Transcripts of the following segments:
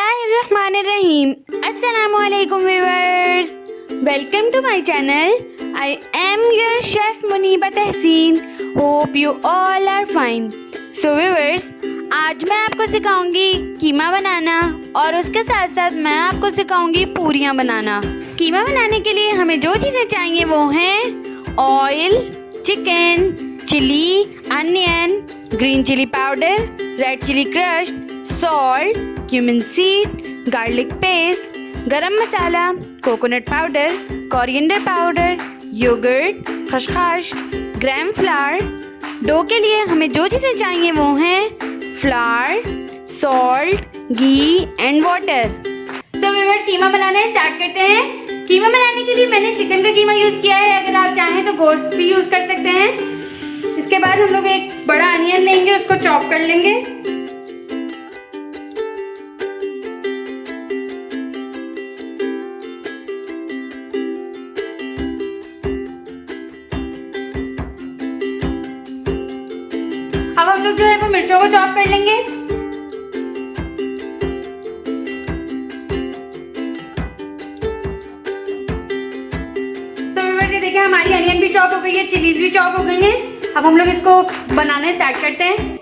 बिस्मिल्लाहिर्रहमानिर्रहीम। अस्सलामुअलैकुम viewers, welcome to my channel. I am your chef Muniba Tahseen. Hope you all are fine. So viewers, आज मैं आपको सिखाऊंगी कीमा बनाना और उसके साथ साथ मैं आपको सिखाऊंगी पूरियां बनाना। कीमा बनाने के लिए हमें जो चीज़ें चाहिए वो हैं oil, chicken, chilli, onion, green chilli powder, red chilli crush, salt, cumin seed, garlic paste, garam masala, coconut powder, coriander powder, yoghurt, khuskhus, gram flower. Dough के लिए हमें जो चीज़ें चाहिए वो हैं flower, salt, ghee and water. So viewers, keema banana start करते हैं। कीमा बनाने के लिए मैंने चिकन का कीमा यूज़ किया है, अगर आप चाहें तो गोश्त भी यूज़ कर सकते हैं। इसके बाद हम लोग एक बड़ा अनियन लेंगे, उसको चॉप कर लेंगे। अब हम लोग जो है वो मिर्चों को चॉप कर लेंगे। ये देखिए, हमारी अनियन भी चॉप हो गई है, चिलीज भी चॉप हो गई हैं। अब हम लोग इसको बनाना स्टार्ट करते हैं।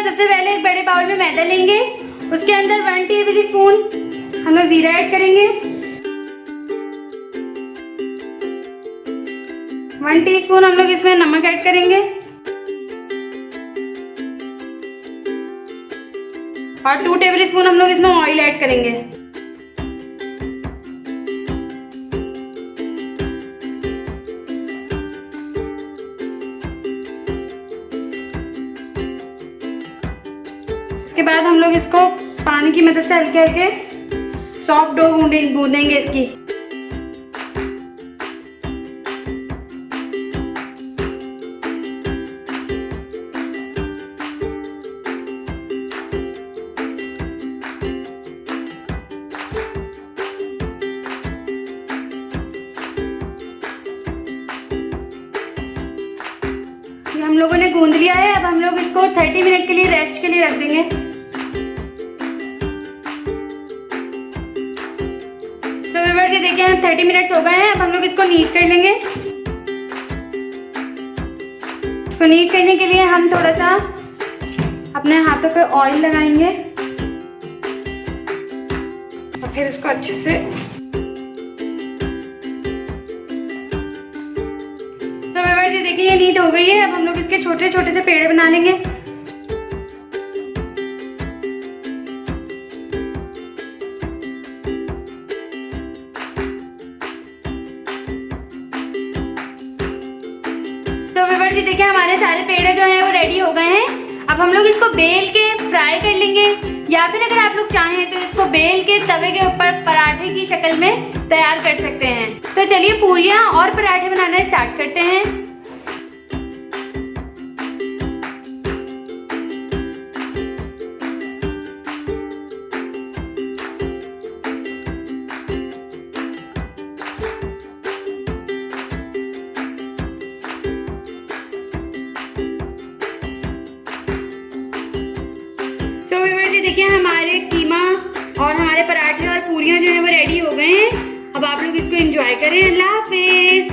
सबसे पहले एक बड़े बाउल में मैदा लेंगे, उसके अंदर 1 टेबल स्पून हम लोग जीरा ऐड करेंगे, 1 टीस्पून हम लोग इसमें नमक ऐड करेंगे और 2 टेबल स्पून हम लोग इसमें ऑयल ऐड करेंगे। इसके बाद हम लोग इसको पानी की मदद से हल्के हल्के सॉफ्ट डो गूंदेंगे इसकी। ये हम लोगों ने गूंद लिया है। अब हम लोग इसको 30 मिनट के लिए रेस्ट के लिए रख देंगे। देखिए हम 30 मिनट्स हो गए हैं। अब हम लोग इसको नीट कर लेंगे। इसको नीट करने के लिए हम थोड़ा सा अपने हाथों पे ऑयल लगाएंगे और फिर इसको अच्छे से ये देखिए ये नीट हो गई है। अब हम लोग इसके छोटे छोटे से पेड़ बना लेंगे। जी देखिए हमारे सारे पेड़ जो हैं वो रेडी हो गए हैं। अब हम लोग इसको बेल के फ्राई कर लेंगे, या फिर अगर आप लोग चाहें तो इसको बेल के तवे के ऊपर पराठे की शक्ल में तैयार कर सकते हैं। तो चलिए पूरियां और पराठे बनाना स्टार्ट करते हैं। देखिए हमारे कीमा और हमारे पराठे और पूरियां जो है वो रेडी हो गए हैं। अब आप लोग इसको एंजॉय करें। अल्लाह हाफिज।